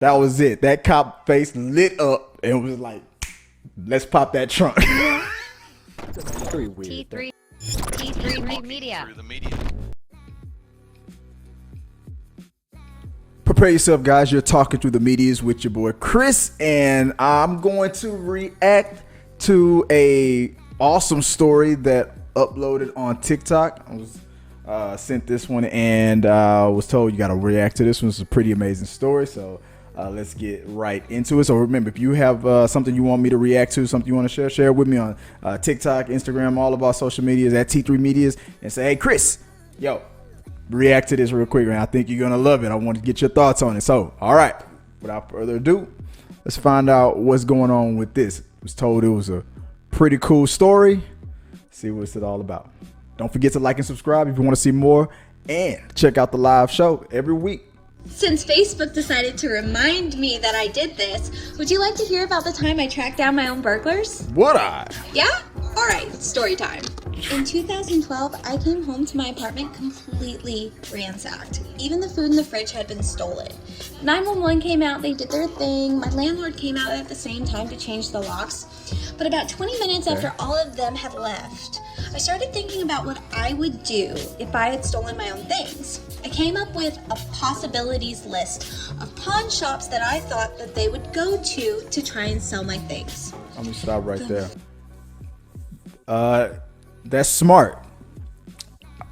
That was it. That cop face lit up and was like, let's pop that trunk. Very weird. T3 Media. Through the media. Prepare yourself, guys. You're talking through the medias with your boy Chris, and I'm going to react to a awesome story that uploaded on TikTok. I was sent this one and was told you got to react to this one. It's a pretty amazing story, so let's get right into it. So remember, if you have something you want me to react to, something you want to share with me on TikTok, Instagram, all of our social medias at T3 Medias, and say, hey, Chris, yo, react to this real quick, and I think you're going to love it. I want to get your thoughts on it. So, all right, without further ado, let's find out what's going on with this. I was told it was a pretty cool story. See what's it all about. Don't forget to like and subscribe if you want to see more, and check out the live show every week. Since Facebook decided to remind me that I did this, would you like to hear about the time I tracked down my own burglars? Would I? Yeah? Alright, story time. In 2012, I came home to my apartment completely ransacked. Even the food in the fridge had been stolen. 911 came out, they did their thing. My landlord came out at the same time to change the locks. But about 20 minutes after all of them had left, I started thinking about what I would do if I had stolen my own things. I came up with a possibilities list of pawn shops that I thought that they would go to try and sell my things. I'm gonna stop right there. That's smart.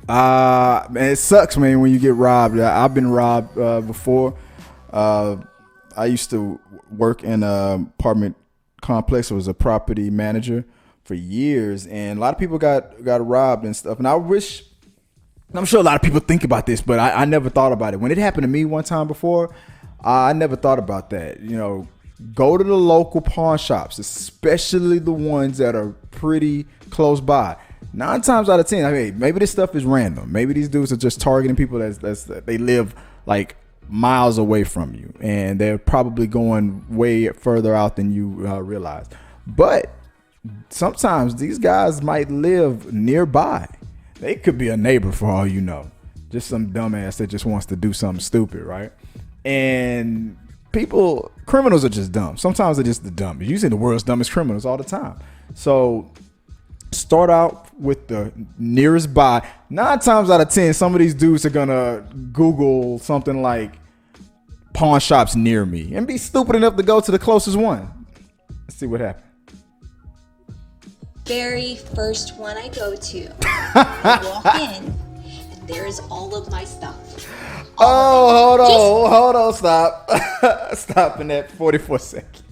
Man, it sucks, man, when you get robbed. I've been robbed before. I used to work in an apartment complex. I was a property manager for years, and a lot of people got robbed and stuff. And I'm sure a lot of people think about this, but I never thought about it. When it happened to me one time before, I never thought about that. You know, go to the local pawn shops, especially the ones that are pretty close by. 9 times out of 10, I mean, maybe this stuff is random. Maybe these dudes are just targeting people that they live like miles away from you, and they're probably going way further out than you realize. But sometimes these guys might live nearby. They could be a neighbor for all you know. Just some dumbass that just wants to do something stupid, right? And criminals are just dumb. Sometimes they're just the dumbest. You see the world's dumbest criminals all the time. So start out with the nearest by. 9 times out of 10, some of these dudes are gonna Google something like pawn shops near me and be stupid enough to go to the closest one. Let's see what happens. Very first one I go to, I walk in, and there is all of my stuff. Hold on, stop. Stop in that 44 seconds.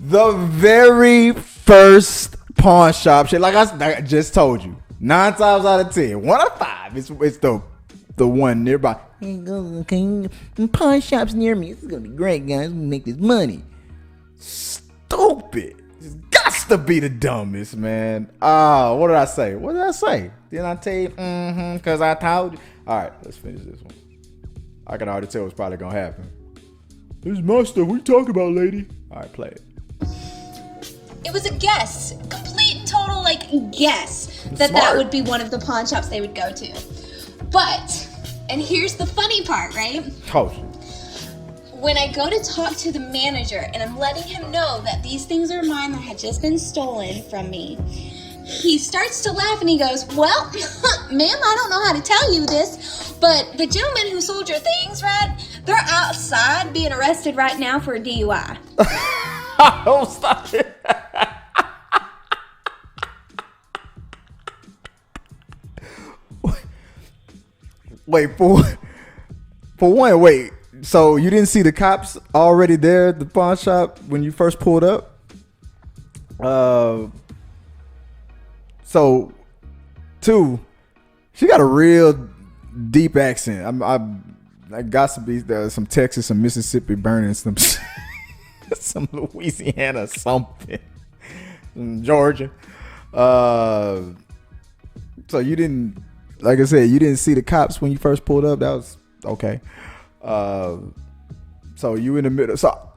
The very first pawn shop shit, like I just told you, 9 times out of 10, 1 out of 5, it's the one nearby. Okay, pawn shops near me. This is gonna be great, guys. We make this money. Stupid. It's got to be the dumbest, man. What did I say? Didn't I tell you? Because I told you. All right, let's finish this one. I can already tell what's probably gonna happen. This is my stuff. What you talking about, lady? All right, play it. It was a guess, complete and total guess that Smart. would be one of the pawn shops they would go to. But, and here's the funny part, right? Told you. When I go to talk to the manager and I'm letting him know that these things are mine that had just been stolen from me, he starts to laugh and he goes, well, ma'am, I don't know how to tell you this, but the gentleman who sold your things, right, they're outside being arrested right now for a DUI. Don't stop it. Wait, for one, wait. So you didn't see the cops already there at the pawn shop when you first pulled up? So, 2, she got a real deep accent. I got to be some Texas, some Mississippi burning, some some Louisiana, something, some Georgia. So you didn't, like I said, you didn't see the cops when you first pulled up. That was okay. So you in the middle. So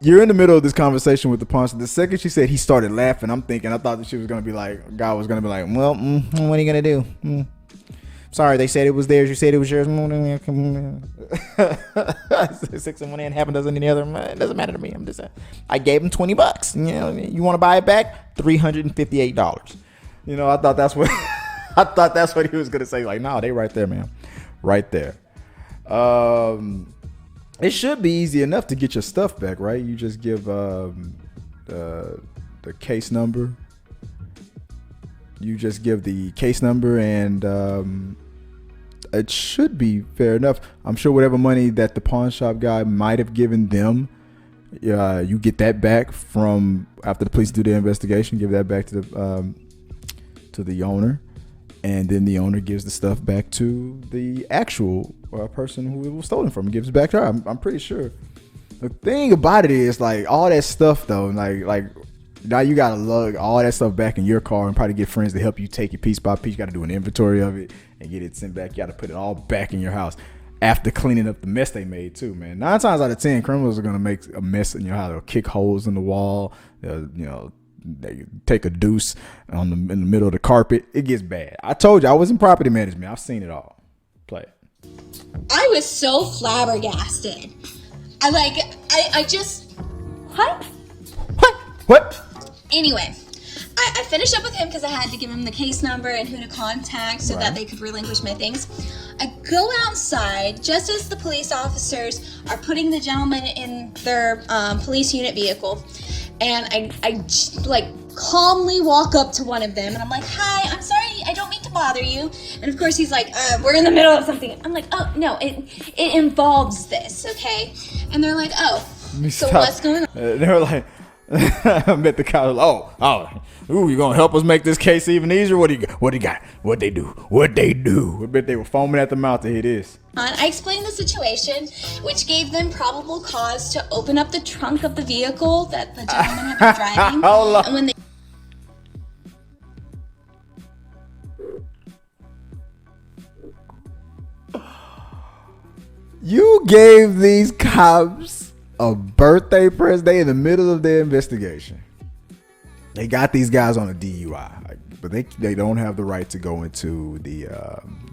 you're in the middle of this conversation with the pawn shop. The second she said he started laughing, I thought that she was gonna be like, God was gonna be like, well, what are you gonna do? Sorry, they said it was theirs. You said it was yours. 6 in one hand, half a dozen in the other. It doesn't matter to me. I gave him $20. You know, you want to buy it back? $358. You know, I thought that's what he was gonna say. Like, no, they right there, man, right there. It should be easy enough to get your stuff back, right? You just give the case number. You just give the case number, and it should be fair enough. I'm sure whatever money that the pawn shop guy might have given them, you get that back from after the police do their investigation. Give that back to the owner, and then the owner gives the stuff back to the actual person who it was stolen from. Gives it back to her. I'm pretty sure. The thing about it is, like, all that stuff though, like. Now you gotta lug all that stuff back in your car and probably get friends to help you take it piece by piece. You gotta do an inventory of it and get it sent back. You gotta put it all back in your house after cleaning up the mess they made too, man. 9 times out of 10, criminals are gonna make a mess in your house. They'll kick holes in the wall. They take a deuce in the middle of the carpet. It gets bad. I told you I was in property management. I've seen it all. Play it. I was so flabbergasted. I just What? Anyway, I finished up with him because I had to give him the case number and who to contact so that they could relinquish my things. I go outside just as the police officers are putting the gentleman in their police unit vehicle, and I like calmly walk up to one of them and I'm like, "Hi, I'm sorry, I don't mean to bother you." And of course he's like, "We're in the middle of something." I'm like, "Oh no, it involves this, okay?" And they're like, "Oh, so what's going on?" They were like. I met the cop. You gonna help us make this case even easier? What do you got? What they do? I bet they were foaming at the mouth to hear this. I explained the situation, which gave them probable cause to open up the trunk of the vehicle that the gentleman had been driving. And when they You gave these cops a birthday present in the middle of their investigation. They got these guys on a DUI, but they don't have the right to go into the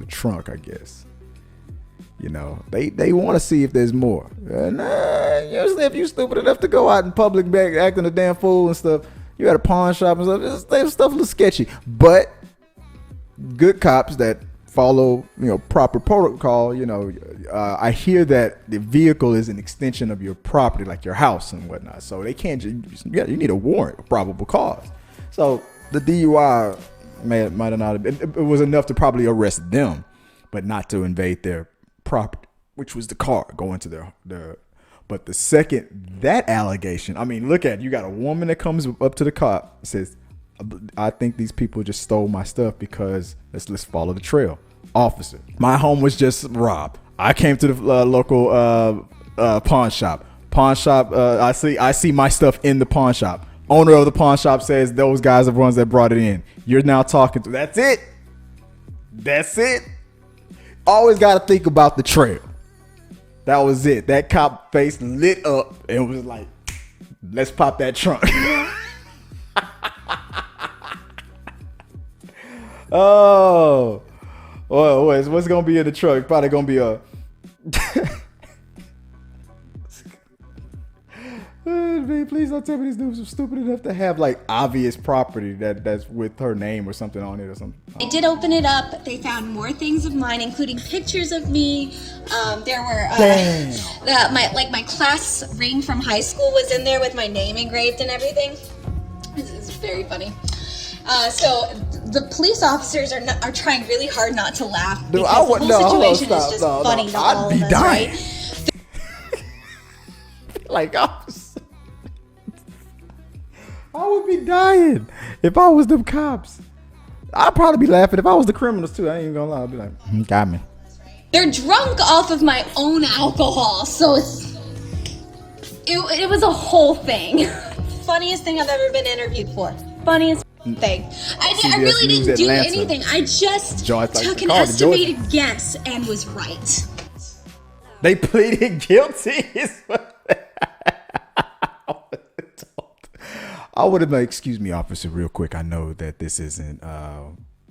trunk, I guess. You know, they want to see if there's more. And usually if you're stupid enough to go out in public back acting a damn fool and stuff, you at a pawn shop and stuff, there's stuff a little sketchy. But good cops that follow, proper protocol, I hear that the vehicle is an extension of your property, like your house and whatnot. So they can't you need a warrant, a probable cause. So the DUI might have not been, it was enough to probably arrest them, but not to invade their property, which was the car going to their but the second that allegation, I mean, look at, you got a woman that comes up to the cop and says, "I think these people just stole my stuff because let's follow the trail. Officer, my home was just robbed. I came to the local pawn shop. I see my stuff in the pawn shop. Owner of the pawn shop says those guys are the ones that brought it in. You're now talking to. That's it. Always got to think about the trail. That was it. That cop face lit up and was like, let's pop that trunk." Oh, what's gonna be in the truck? Probably gonna be a. Man, please don't tell me these dudes are stupid enough to have like obvious property that's with her name or something on it or something. They did open it up. They found more things of mine, including pictures of me. There were my class ring from high school was in there with my name engraved and everything. This is very funny. So the police officers are trying really hard not to laugh because the whole situation is just funny to all of us, right? Like I would be dying if I was them cops. I'd probably be laughing if I was the criminals too. I ain't even gonna lie. I'd be like, got me. They're drunk off of my own alcohol, so it was a whole thing. Funniest thing I've ever been interviewed for. Funniest thing. I really didn't do anything. I just took an estimated guess and was right. They pleaded guilty. I would have been like, "Excuse me, officer, real quick. I know that this isn't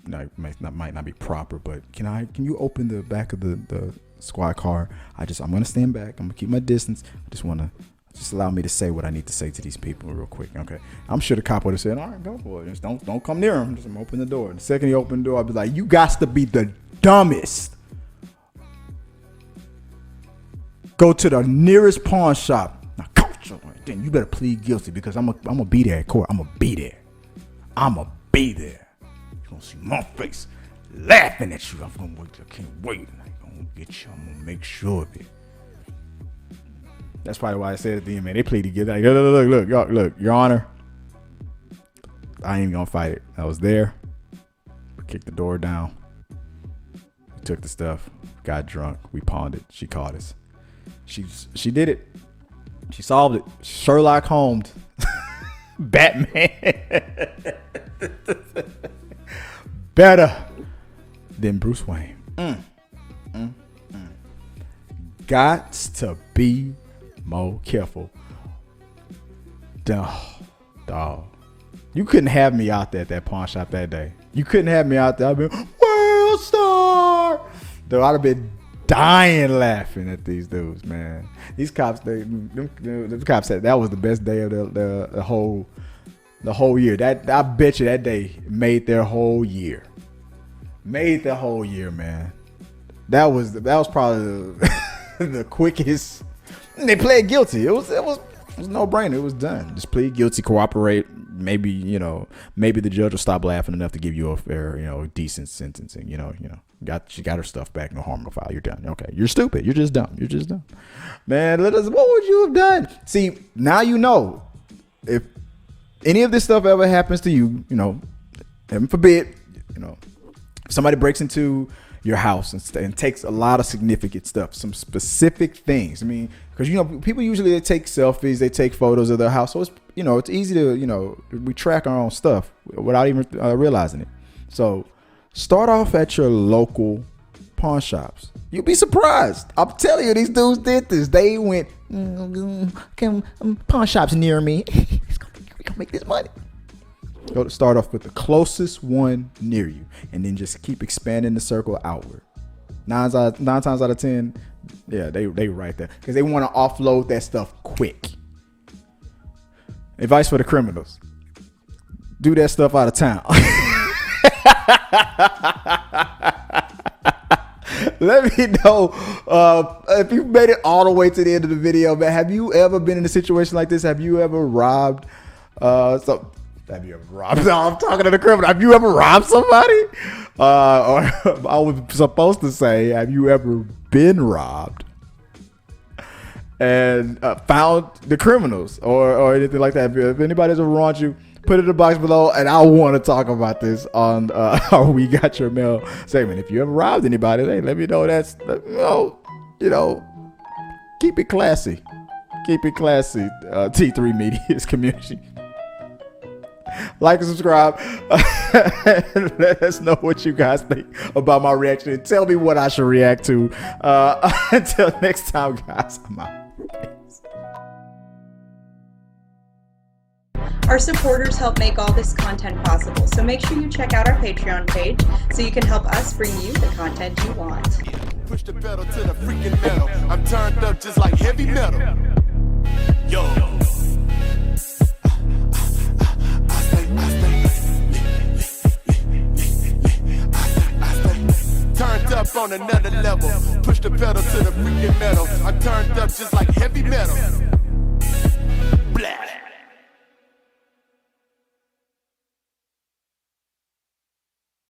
might not be proper, but can you open the back of the squad car? I'm gonna stand back. I'm gonna keep my distance. Just allow me to say what I need to say to these people real quick, okay? I'm sure the cop would have said, all right, go for it. Just don't come near him. Just open the door. The second he opened the door, I'd be like, you got to be the dumbest. Go to the nearest pawn shop. Now, coach, then you better plead guilty because I'm gonna be there at court. I'm gonna be there. You're gonna see my face laughing at you. I can't wait. I'm gonna get you. I'm gonna make sure of it. That's probably why I said at the end, man, they played together. Like, look, Your Honor, I ain't gonna fight it. I was there. Kicked the door down. We took the stuff. Got drunk. We pawned it. She caught us. She did it. She solved it. Sherlock Holmes. Batman. Better than Bruce Wayne. Gots to be more careful. Dog. You couldn't have me out there at that pawn shop that day. You couldn't have me out there. I'd been world star. Though I'd have been dying laughing at these dudes, man. These cops, the cops said that was the best day of the whole year. That I bet you that day made their whole year. Made the whole year, man. That was probably the quickest. They pled guilty. It was no brainer. It was done. Just plead guilty, cooperate. Maybe the judge will stop laughing enough to give you a fair, decent sentencing. She got her stuff back. No harm, no foul. You're done. Okay. You're stupid. You're just dumb. Man, what would you have done? See, now you know. If any of this stuff ever happens to you, heaven forbid, if somebody breaks into your house and takes a lot of significant stuff, some specific things. I mean, because people usually they take selfies, they take photos of their house, so it's easy to we track our own stuff without even realizing it. So start off at your local pawn shops. You'll be surprised. I'm telling you, these dudes did this. They went pawn shops near me. We gonna make this money. Go to start off with the closest one near you, and then just keep expanding the circle outward. Nine times out of 10, yeah, they right there because they want to offload that stuff quick. Advice for the criminals: do that stuff out of town. Let me know if you made it all the way to the end of the video, man. Have you ever been in a situation like this? Have you ever robbed? Have you ever robbed? No, I'm talking to the criminal. Have you ever robbed somebody? Or I was supposed to say, have you ever been robbed and found the criminals or anything like that? If anybody's ever wronged you, put it in the box below, and I want to talk about this on our We Got Your Mail segment. If you ever robbed anybody, hey, let me know. Keep it classy. Keep it classy, T3 Media's community. Like and subscribe. Let us know what you guys think about my reaction. And tell me what I should react to. Until next time, guys, I'm out. Our supporters help make all this content possible, so make sure you check out our Patreon page so you can help us bring you the content you want. Push the pedal to the freaking metal. I'm turned up just like heavy metal.